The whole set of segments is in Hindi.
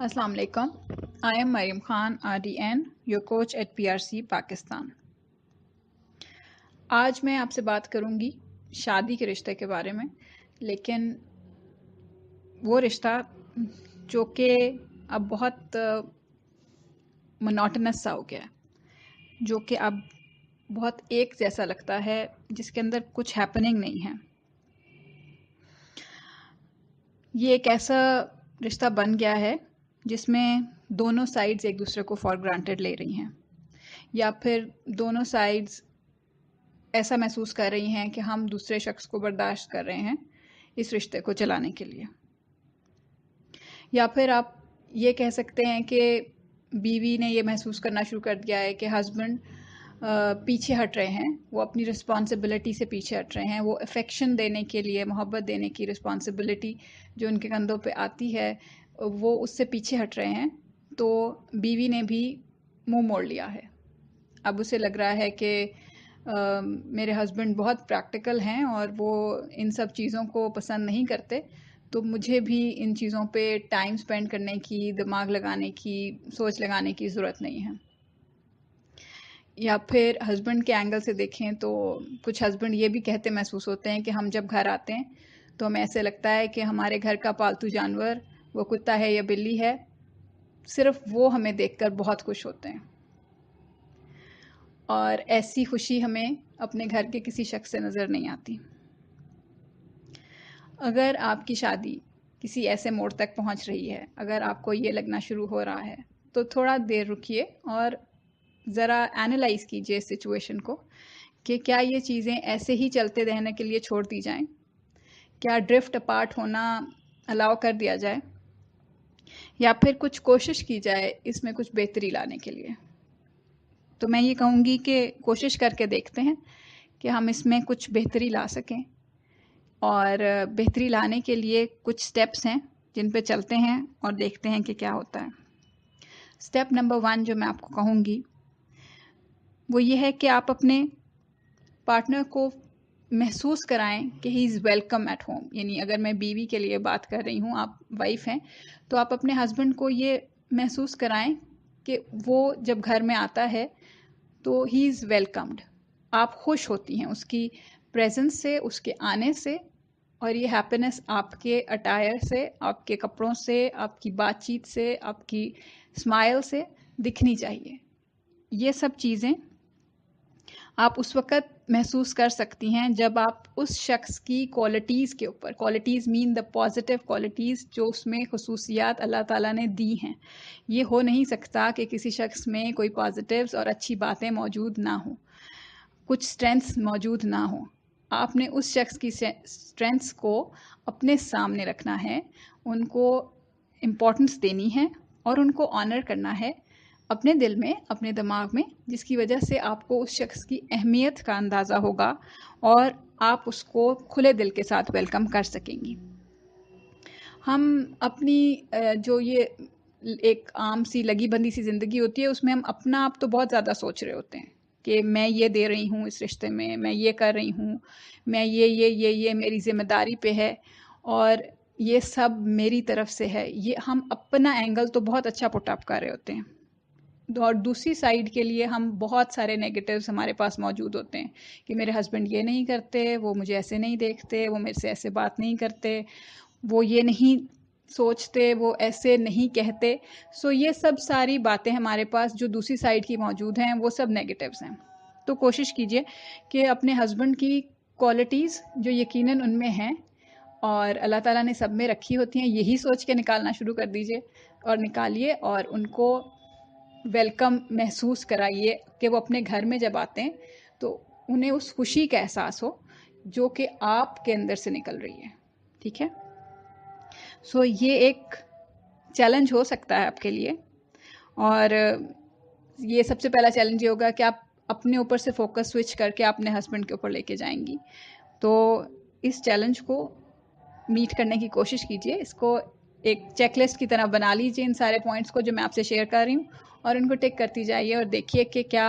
Assalamu alaikum. I am Mariam Khan, RDN, your coach at PRC Pakistan. आज मैं आपसे बात करूंगी शादी के रिश्ते के बारे में, लेकिन वो रिश्ता जो कि अब बहुत मोनोटोनस सा हो गया है, जो कि अब बहुत एक जैसा लगता है, जिसके अंदर कुछ हैपनिंग नहीं है। ये एक ऐसा रिश्ता बन गया है जिसमें दोनों साइड्स एक दूसरे को फॉर ग्रांटेड ले रही हैं, या फिर दोनों साइड्स ऐसा महसूस कर रही हैं कि हम दूसरे शख्स को बर्दाश्त कर रहे हैं इस रिश्ते को चलाने के लिए। या फिर आप ये कह सकते हैं कि बीवी ने ये महसूस करना शुरू कर दिया है कि हस्बैंड पीछे हट रहे हैं, वो अपनी रिस्पॉन्सिबिलिटी से पीछे हट रहे हैं, वो अफेक्शन देने के लिए, मोहब्बत देने की रिस्पॉन्सिबिलिटी जो उनके कंधों पे आती है वो उससे पीछे हट रहे हैं। तो बीवी ने भी मुंह मोड़ लिया है। अब उसे लग रहा है कि मेरे हस्बैंड बहुत प्रैक्टिकल हैं और वो इन सब चीज़ों को पसंद नहीं करते, तो मुझे भी इन चीज़ों पे टाइम स्पेंड करने की, दिमाग लगाने की, सोच लगाने की ज़रूरत नहीं है। या फिर हस्बैंड के एंगल से देखें तो कुछ हस्बैंड ये भी कहते महसूस होते हैं कि हम जब घर आते हैं तो हमें ऐसे लगता है कि हमारे घर का पालतू जानवर, वो कुत्ता है या बिल्ली है, सिर्फ वो हमें देखकर बहुत खुश होते हैं। और ऐसी खुशी हमें अपने घर के किसी शख्स से नज़र नहीं आती। अगर आपकी शादी किसी ऐसे मोड़ तक पहुंच रही है, अगर आपको ये लगना शुरू हो रहा है, तो थोड़ा देर रुकिए और ज़रा एनालाइज़ कीजिए इस सिचुएशन को कि क्या ये चीज़ें ऐसे ही चलते रहने के लिए छोड़ दी जाएं? क्या ड्रिफ्ट अपार्ट होना अलाउ कर दिया जाए, या फिर कुछ कोशिश की जाए इसमें कुछ बेहतरी लाने के लिए? तो मैं ये कहूँगी कि कोशिश करके देखते हैं कि हम इसमें कुछ बेहतरी ला सकें। और बेहतरी लाने के लिए कुछ स्टेप्स हैं जिन पे चलते हैं और देखते हैं कि क्या होता है। स्टेप नंबर 1 जो मैं आपको कहूँगी वो ये है कि आप अपने पार्टनर को महसूस कराएं कि he is welcome at home. यानी अगर मैं बीवी के लिए बात कर रही हूँ, आप वाइफ हैं, तो आप अपने हस्बैंड को ये महसूस कराएं कि वो जब घर में आता है तो ही इज़ वेलकम्ड। आप खुश होती हैं उसकी प्रेजेंस से, उसके आने से, और ये हैप्पीनेस आपके अटायर से, आपके कपड़ों से, आपकी बातचीत से, आपकी स्माइल से दिखनी चाहिए। ये सब चीज़ें आप उस वक़्त महसूस कर सकती हैं जब आप उस शख्स की क्वालिटीज़ के ऊपर, qualities mean the positive qualities जो उसमें खुसूसियात अल्लाह ताला ने दी हैं। ये हो नहीं सकता कि किसी शख्स में कोई पॉजिटिव्स और अच्छी बातें मौजूद ना हो, कुछ स्ट्रेंथ्स मौजूद ना हो। आपने उस शख्स की स्ट्रेंथ्स को अपने सामने रखना है, उनको इम्पोर्टेंस देनी है और उनको ऑनर करना है अपने दिल में, अपने दिमाग में, जिसकी वजह से आपको उस शख्स की अहमियत का अंदाज़ा होगा और आप उसको खुले दिल के साथ वेलकम कर सकेंगी। हम अपनी जो ये एक आम सी लगी बंदी सी ज़िंदगी होती है, उसमें हम अपना आप तो बहुत ज़्यादा सोच रहे होते हैं कि मैं ये दे रही हूँ इस रिश्ते में, मैं ये कर रही हूँ, मैं ये मेरी ज़िम्मेदारी पे है और ये सब मेरी तरफ से है। ये हम अपना एंगल तो बहुत अच्छा पुट अप कर रहे होते हैं, और दूसरी साइड के लिए हम बहुत सारे नेगेटिव्स हमारे पास मौजूद होते हैं कि मेरे हस्बैंड ये नहीं करते, वो मुझे ऐसे नहीं देखते, वो मेरे से ऐसे बात नहीं करते, वो ये नहीं सोचते, वो ऐसे नहीं कहते। सो ये सब सारी बातें हमारे पास जो दूसरी साइड की मौजूद हैं, वो सब नेगेटिव्स हैं। तो कोशिश कीजिए कि अपने हस्बैंड की क्वालिटीज़ जो यकीनन उनमें हैं और अल्लाह ताला ने सब में रखी होती हैं, यही सोच के निकालना शुरू कर दीजिए और निकालिए, और उनको वेलकम महसूस कराइए कि वो अपने घर में जब आते हैं तो उन्हें उस खुशी का एहसास हो जो कि आपके अंदर से निकल रही है। ठीक है? सो ये एक चैलेंज हो सकता है आपके लिए, और ये सबसे पहला चैलेंज ये होगा कि आप अपने ऊपर से फोकस स्विच करके अपने हस्बैंड के ऊपर लेके जाएंगी। तो इस चैलेंज को मीट करने की कोशिश कीजिए, इसको एक चेकलिस्ट की तरह बना लीजिए, इन सारे पॉइंट्स को जो मैं आपसे शेयर कर रही हूँ, और उनको टिक करती जाइए और देखिए कि क्या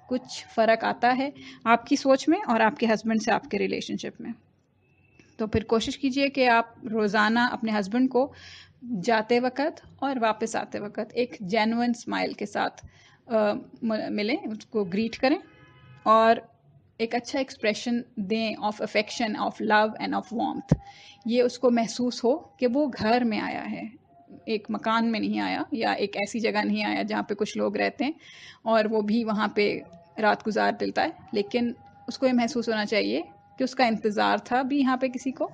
कुछ फ़र्क आता है आपकी सोच में और आपके हस्बैंड से आपके रिलेशनशिप में। तो फिर कोशिश कीजिए कि आप रोज़ाना अपने हस्बैंड को जाते वक़्त और वापस आते वक़्त एक जेन्युइन स्माइल के साथ मिलें, उसको ग्रीट करें और एक अच्छा एक्सप्रेशन दें of affection, of love end of warmth. ये उसको महसूस हो कि वो घर में आया है, एक मकान में नहीं आया या एक ऐसी जगह नहीं आया जहाँ पे कुछ लोग रहते हैं और वो भी वहाँ पे रात गुजार देता है, लेकिन उसको ये महसूस होना चाहिए कि उसका इंतज़ार था भी यहाँ पे किसी को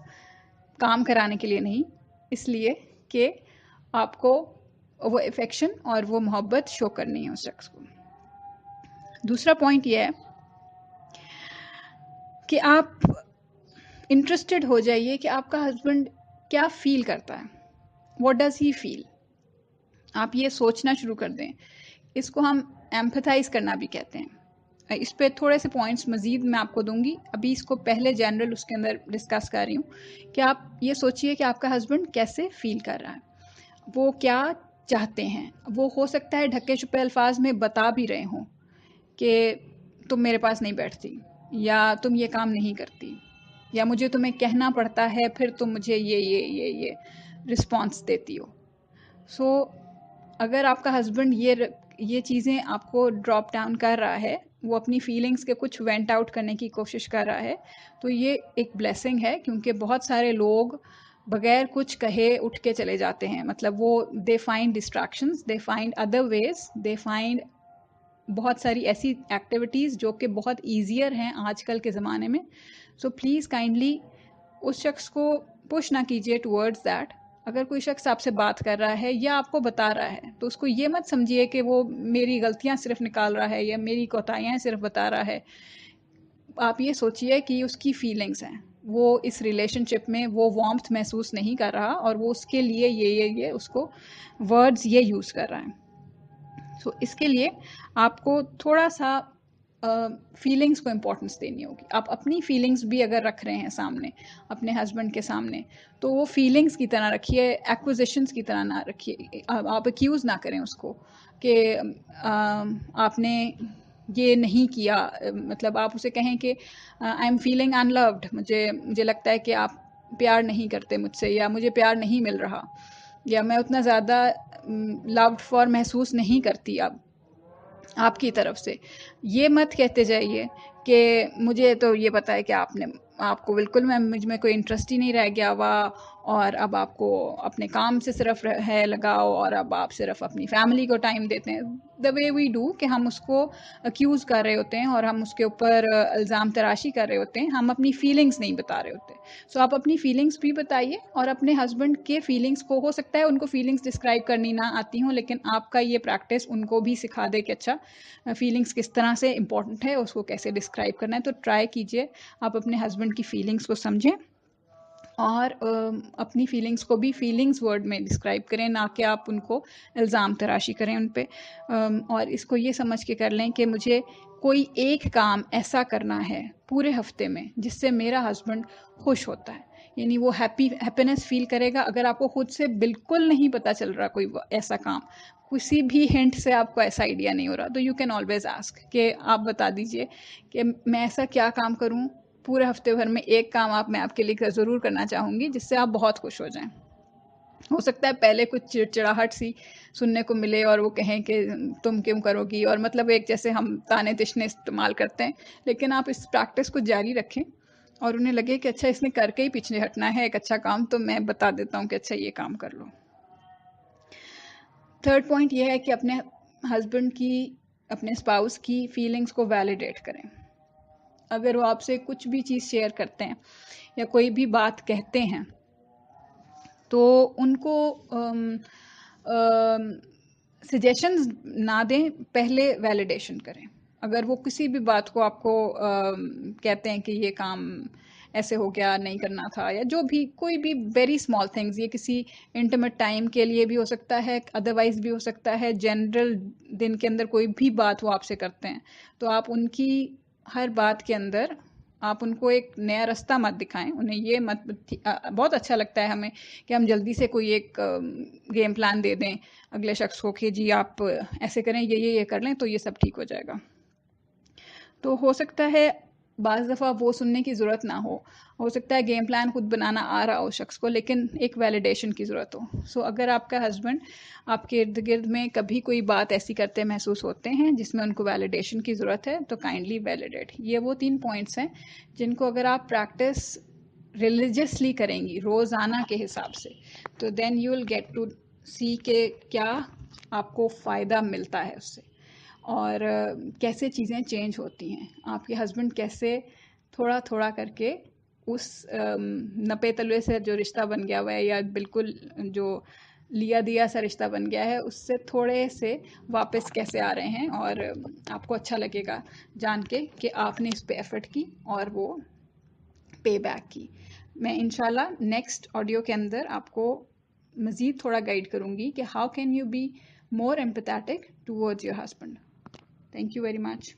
काम कराने के लिए नहीं, इसलिए कि आपको वो अफेक्शन और वो मोहब्बत शो करनी है उस शख्स को। दूसरा पॉइंट ये है कि आप इंटरेस्टेड हो जाइए कि आपका हस्बैंड क्या फील करता है, व्हाट डज ही फील। आप ये सोचना शुरू कर दें, इसको हम एम्पथाइज करना भी कहते हैं। इस पे थोड़े से पॉइंट्स मज़ीद मैं आपको दूंगी, अभी इसको पहले जनरल उसके अंदर डिस्कस कर रही हूँ कि आप ये सोचिए कि आपका हस्बैंड कैसे फील कर रहा है, वो क्या चाहते हैं। वो हो सकता है ढके छुपे अल्फाज में बता भी रहे हों कि तुम मेरे पास नहीं बैठती, या तुम ये काम नहीं करती, या मुझे तुम्हें कहना पड़ता है फिर तुम मुझे ये रिस्पॉन्स देती हो। सो अगर आपका हस्बैंड ये चीज़ें आपको ड्रॉप डाउन कर रहा है, वो अपनी फीलिंग्स के कुछ वेंट आउट करने की कोशिश कर रहा है, तो ये एक ब्लेसिंग है, क्योंकि बहुत सारे लोग बगैर कुछ कहे उठ के चले जाते हैं। मतलब वो they find distractions, they find other ways, they find बहुत सारी ऐसी एक्टिविटीज़ जो कि बहुत ईजियर हैं आजकल के ज़माने में। सो प्लीज़ काइंडली उस शख्स को पुश ना कीजिए टुवर्ड्स दैट। अगर कोई शख्स आपसे बात कर रहा है या आपको बता रहा है, तो उसको ये मत समझिए कि वो मेरी गलतियां सिर्फ निकाल रहा है या मेरी कोताहियां सिर्फ बता रहा है। आप ये सोचिए कि उसकी फीलिंग्स हैं, वो इस रिलेशनशिप में वो वार्मथ महसूस नहीं कर रहा और वो उसके लिए ये उसको वर्ड्स ये यूज़ कर रहा है। सो इसके लिए आपको थोड़ा सा फीलिंग्स को इम्पोर्टेंस देनी होगी। आप अपनी फीलिंग्स भी अगर रख रहे हैं सामने अपने हस्बैंड के सामने, तो वो फीलिंग्स की तरह रखिए, एक्विजिशंस की तरह ना रखिए। आप एक्यूज़ ना करें उसको कि आपने ये नहीं किया। मतलब आप उसे कहें कि आई एम फीलिंग अनलव्ड, मुझे लगता है कि आप प्यार नहीं करते मुझसे, या मुझे प्यार नहीं मिल रहा, या मैं उतना ज़्यादा लव्ड फॉर महसूस नहीं करती अब आपकी तरफ से। ये मत कहते जाइए कि मुझे तो ये पता है कि आपको बिल्कुल मुझ में कोई इंटरेस्ट ही नहीं रह गया हुआ, और अब आपको अपने काम से सिर्फ है लगाओ, और अब आप सिर्फ अपनी फैमिली को टाइम देते हैं। द वे वी डू कि हम उसको अक्यूज़ कर रहे होते हैं और हम उसके ऊपर इल्ज़ाम तराशी कर रहे होते हैं, हम अपनी फीलिंग्स नहीं बता रहे होते। सो आप अपनी फीलिंग्स भी बताइए, और अपने हस्बैंड के फीलिंग्स को, हो सकता है उनको फीलिंग्स डिस्क्राइब करनी ना आती हों, लेकिन आपका ये प्रैक्टिस उनको भी सिखा दे कि अच्छा फीलिंग्स किस तरह से इंपॉर्टेंट है, उसको कैसे डिस्क्राइब करना है। तो ट्राई कीजिए आप अपने हस्बैंड की फीलिंग्स को समझें और अपनी फीलिंग्स को भी फीलिंग्स वर्ड में डिस्क्राइब करें, ना कि आप उनको इल्ज़ाम तराशी करें उन पे। और इसको ये समझ के कर लें कि मुझे कोई एक काम ऐसा करना है पूरे हफ्ते में जिससे मेरा हस्बैंड खुश होता है, यानी वो हैप्पीनेस फील करेगा। अगर आपको खुद से बिल्कुल नहीं पता चल रहा कोई ऐसा काम, किसी भी हिंट से आपको ऐसा आइडिया नहीं हो रहा, तो यू कैन ऑलवेज आस्क कि आप बता दीजिए कि मैं ऐसा क्या काम करूं पूरे हफ्ते भर में, एक काम मैं आपके लिए ज़रूर करना चाहूँगी जिससे आप बहुत खुश हो जाएं। हो सकता है पहले कुछ चिड़चिड़ाहट सी सुनने को मिले और वो कहें कि तुम क्यों करोगी, और मतलब एक जैसे हम ताने तिशने इस्तेमाल करते हैं, लेकिन आप इस प्रैक्टिस को जारी रखें और उन्हें लगे कि अच्छा इसने करके ही पीछे हटना है एक अच्छा काम, तो मैं बता देता हूँ कि अच्छा ये काम कर लो। थर्ड पॉइंट ये है कि अपने हस्बैंड की, अपने स्पाउस की फीलिंग्स को वैलिडेट करें। अगर वो आपसे कुछ भी चीज़ शेयर करते हैं या कोई भी बात कहते हैं, तो उनको सजेशंस ना दें, पहले वैलिडेशन करें। अगर वो किसी भी बात को आपको कहते हैं कि ये काम ऐसे हो गया, नहीं करना था, या जो भी कोई भी वेरी स्मॉल थिंग्स, ये किसी इंटीमेट टाइम के लिए भी हो सकता है, अदरवाइज भी हो सकता है, जनरल दिन के अंदर कोई भी बात वो आपसे करते हैं, तो आप उनकी हर बात के अंदर आप उनको एक नया रास्ता मत दिखाएं। उन्हें ये मत, बहुत अच्छा लगता है हमें कि हम जल्दी से कोई एक गेम प्लान दे दें अगले शख्स को कि जी आप ऐसे करें, ये कर लें तो ये सब ठीक हो जाएगा। तो हो सकता है बाज़ दफ़ा वो सुनने की ज़रूरत ना हो सकता है गेम प्लान खुद बनाना आ रहा हो शख्स को, लेकिन एक वैलिडेशन की ज़रूरत हो। सो अगर आपका हस्बैंड आपके इर्द गिर्द में कभी कोई बात ऐसी करते महसूस होते हैं जिसमें उनको वैलिडेशन की ज़रूरत है, तो काइंडली वैलिडेट। ये वो 3 पॉइंट्स हैं जिनको अगर आप प्रैक्टिस रिलीजियसली करेंगी रोज़ाना के हिसाब से, तो then you will get to see के क्या आपको फ़ायदा मिलता है उससे, और कैसे चीज़ें चेंज होती हैं। आपके हस्बैंड कैसे थोड़ा थोड़ा करके उस नपे तलवे से जो रिश्ता बन गया हुआ है, या बिल्कुल जो लिया दिया सा रिश्ता बन गया है, उससे थोड़े से वापस कैसे आ रहे हैं। और आपको अच्छा लगेगा जान के कि आपने इस पे एफर्ट की और वो पे बैक की। मैं इंशाल्लाह नेक्स्ट ऑडियो के अंदर आपको मज़ीद थोड़ा गाइड करूँगी कि how can you be more empathetic towards your husband. Thank you very much.